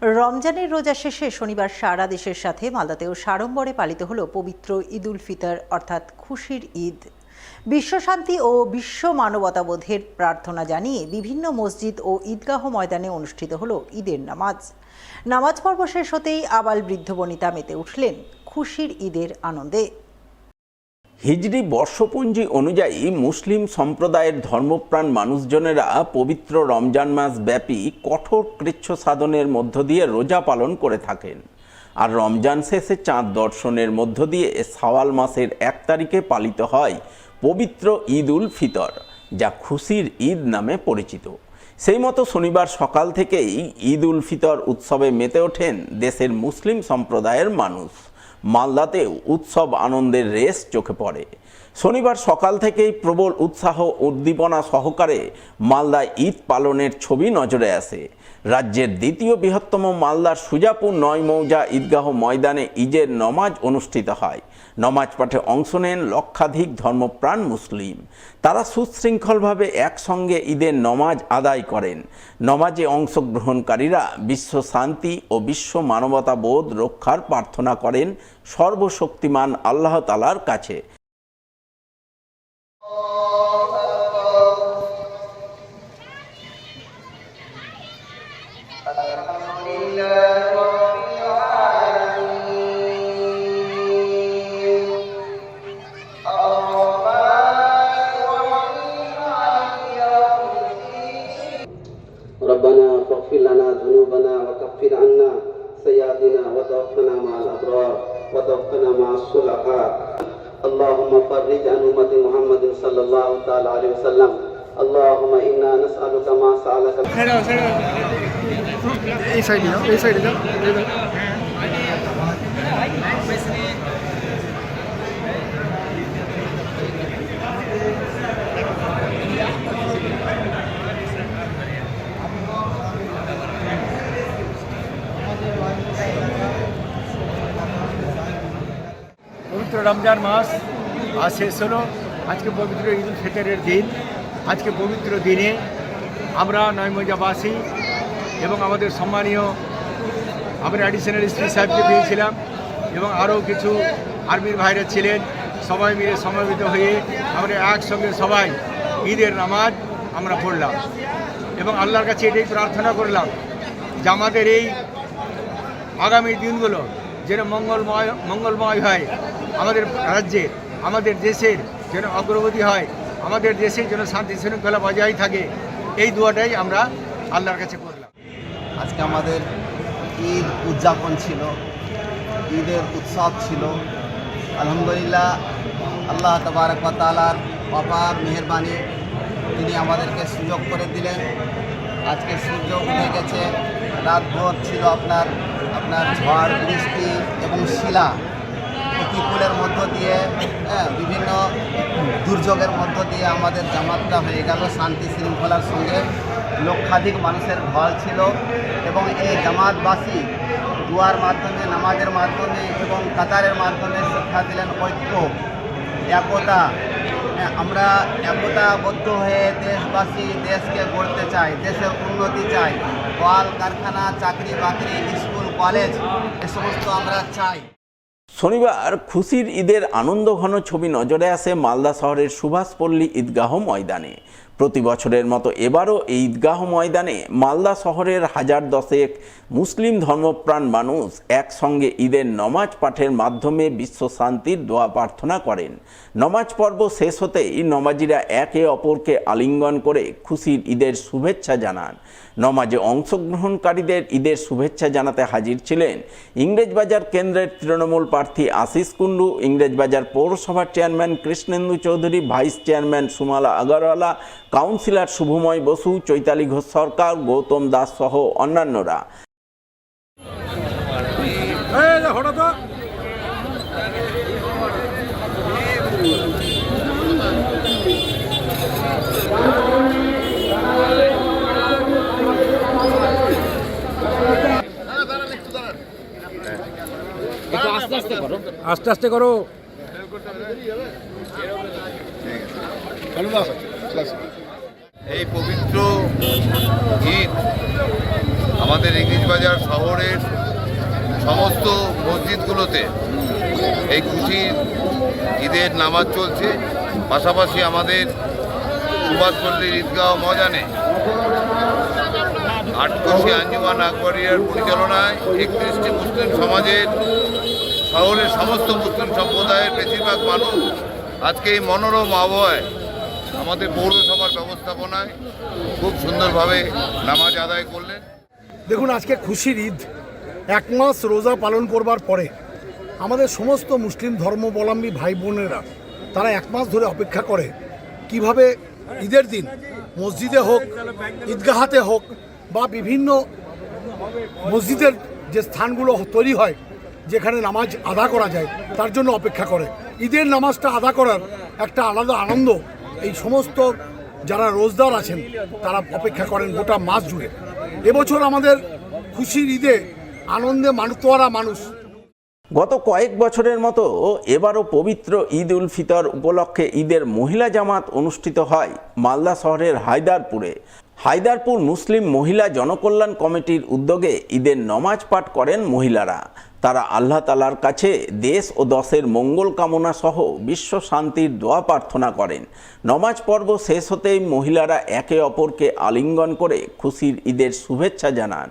রমজানের রোজা শেষে শনিবার সারা দেশের সাথে মালদাতেও সাড়ম্বরে পালিত হলো পবিত্র ঈদ উল ফিতর অর্থাৎ খুশির ঈদ। বিশ্বশান্তি ও বিশ্ব মানবতাবোধের প্রার্থনা জানিয়ে বিভিন্ন মসজিদ ও ঈদগাহ ময়দানে অনুষ্ঠিত হলো ঈদের নামাজ পর্ব শেষ হতেই আবাল বৃদ্ধ বনিতা মেতে উঠলেন খুশির ঈদের আনন্দে। হিজরি বর্ষপঞ্জি অনুযায়ী মুসলিম সম্প্রদায়ের ধর্মপ্রাণ মানুষজনেরা পবিত্র রমজান মাস ব্যাপী কঠোর কৃচ্ছ সাধনের মধ্য দিয়ে রোজা পালন করে থাকেন। আর রমজান শেষে চাঁদ দর্শনের মধ্য দিয়ে শাওয়াল মাসের 1 তারিখে পালিত হয় পবিত্র ঈদ উল ফিতর, যা খুশির ঈদ নামে পরিচিত। সেই মতো শনিবার সকাল থেকেই ঈদ উল ফিতর উৎসবে মেতে ওঠেন দেশের মুসলিম সম্প্রদায়ের মানুষ। মালদাতেও উৎসব আনন্দের রেশ চোখে পড়ে। শনিবার সকাল থেকেই প্রবল উৎসাহ উদ্দীপনা সহকারে মালদায় ঈদ পালনের ছবি নজরে আসে। রাজ্যের দ্বিতীয় বৃহত্তম মালদার সুজাপুর 9 মৌজা ঈদগাহ ময়দানে ঈদের নমাজ অনুষ্ঠিত হয়। নমাজ পাঠে অংশ নেন লক্ষাধিক ধর্মপ্রাণ মুসলিম। তারা সুশৃঙ্খলভাবে একসঙ্গে ঈদের নমাজ আদায় করেন। নমাজে অংশগ্রহণকারীরা বিশ্ব শান্তি ও বিশ্ব মানবতাবোধ রক্ষার প্রার্থনা করেন সর্বশক্তিমান আল্লাহ তাআলার কাছে। ربنا فاغفر لنا ذنوبنا وكفر عنا سيئاتنا وتوفنا مع الأبرار وتوفنا مع الصلحاء اللهم فرج عن أمة محمد صلى الله تعالى عليه وسلم اللهم إنا نسألك ما سألك পবিত্র রমজান মাস আজ শেষ হলো। আজকে পবিত্র ঈদ উল ফিতরের দিন। আজকে পবিত্র দিনে আমরা 9 মৌজাবাসী এবং আমাদের সম্মানীয় আমরা অ্যাডিশনাল এসপি সাহেবকে পেয়েছিলাম এবং আরও কিছু আর্মির ভাইরা ছিলেন। সবাই মিলে সমবেত হয়ে আমরা একসঙ্গে সবাই ঈদের নামাজ আমরা পড়লাম এবং আল্লাহর কাছে এটাই প্রার্থনা করলাম যে আমাদের এই আগামী দিনগুলো যেন মঙ্গলময় হয়, আমাদের রাজ্যের আমাদের দেশের যেন অগ্রগতি হয়, আমাদের দেশে যেন শান্তি শৃঙ্খলা বজায় থাকে, এই দোয়াটাই আমরা আল্লাহর কাছে করলাম। আজকে আমাদের ঈদ উদযাপন ছিল, ঈদের উৎসব ছিল। আলহামদুলিল্লাহ, আল্লাহ তাবারক ওয়া তাআলার অপার মেহেরবানি, তিনি আমাদেরকে সুযোগ করে দিলেন। আজকে সূর্য উঠে গেছে, রাতভর ছিল আপনার ঝড় বৃষ্টি এবং শিলা প্রতিকূলের মধ্য দিয়ে বিভিন্ন দুর্যোগের মধ্য দিয়ে আমাদের জামাতটা হয়ে গেল শান্তি শৃঙ্খলার সঙ্গে। লক্ষাধিক মানুষের ঢল ছিল এবং এই জামাতবাসী দুয়ার মাধ্যমে, নামাজের মাধ্যমে এবং কাতারের মাধ্যমে শিক্ষা দিলেন ঐক্য, একতা। আমরা একতাবদ্ধ হয়ে দেশবাসী দেশকে গড়তে চাই, দেশের উন্নতি চাই, কল কারখানা, চাকরি বাকরি, স্কুল কলেজ এ সমস্ত আমরা চাই। শনিবার খুশির ঈদের আনন্দঘন ছবি নজরে আসে মালদা শহরের সুভাষপল্লী ঈদগাহ ময়দানে। প্রতি বছরের মতো এবারও এই ঈদগাহ ময়দানে মালদা শহরের 1010 মুসলিম ধর্মপ্রাণ মানুষ একসঙ্গে ঈদের নমাজ পাঠের মাধ্যমে বিশ্ব শান্তির দোয়া প্রার্থনা করেন। নমাজ পর্ব শেষ হতেই নমাজিরা একে অপরকে আলিঙ্গন করে খুশির ঈদের শুভেচ্ছা জানান। নমাজে অংশগ্রহণকারীদের ঈদের শুভেচ্ছা জানাতে হাজির ছিলেন ইংরেজবাজার কেন্দ্রের তৃণমূল প্রার্থী আশিস কুন্ডু, ইংরেজবাজার পৌরসভার chairman Krishnendu Chowdhury, vice chairman Sumala Agarwala, councillor Shubhamoy Basu, Chaitali Ghosh Sarkar, Goutam Das সহ অন্যান্যরা। আস্তে আস্তে করো। এই পবিত্র ঈদ আমাদের ইংরেজবাজার শহরের সমস্ত মসজিদগুলোতে এই খুশির ঈদের নামাজ চলছে। পাশাপাশি আমাদের সুভাষপল্লীর ঈদগাঁও ময়দানে আটকোশি আঞ্জুমান আকবরিয়ার পরিচালনায় 31টি মুসলিম সমাজের শহরের সমস্ত মুসলিম সম্প্রদায়ের বেশিরভাগ মানুষ আজকে এই মনোরম আবহাওয়ায় আমাদের পৌরসভার ব্যবস্থাপনায় খুব সুন্দরভাবে নামাজ আদায় করলেন। দেখুন, আজকে খুশির ঈদ। 1 মাস রোজা পালন করবার পরে আমাদের সমস্ত মুসলিম ধর্মাবলম্বী ভাই বোনেরা তারা 1 মাস ধরে অপেক্ষা করে কিভাবে ঈদের দিন মসজিদে হোক, ঈদগাহাতে হোক বা বিভিন্ন মসজিদের যে স্থানগুলো তৈরি হয় যেখানে নামাজ আদা করা যায় তার জন্য অপেক্ষা করে। ঈদের নামাজটা আদা করার একটা আলাদা আনন্দ এই সমস্ত যারা রোজদার আছেন তারা অপেক্ষা করেন গোটা মাস জুড়ে। এবছর আমাদের খুশির ঈদে আনন্দে মাতোয়ারা মানুষ। গত কয়েক বছরের মতো এবারও পবিত্র ঈদ উল ফিতর উপলক্ষে ঈদের মহিলা জামাত অনুষ্ঠিত হয় মালদা শহরের হায়দারপুরে। হায়দারপুর মুসলিম মহিলা জনকল্যাণ কমিটির উদ্যোগে ঈদের নমাজ পাঠ করেন মহিলারা। তারা আল্লাহ তাআলার কাছে দেশ ও দশের মঙ্গল কামনা সহ বিশ্ব শান্তির দোয়া প্রার্থনা করেন। নমাজ পর্ব শেষ হতেই মহিলারা একে অপরকে আলিঙ্গন করে খুশির ঈদের শুভেচ্ছা জানান।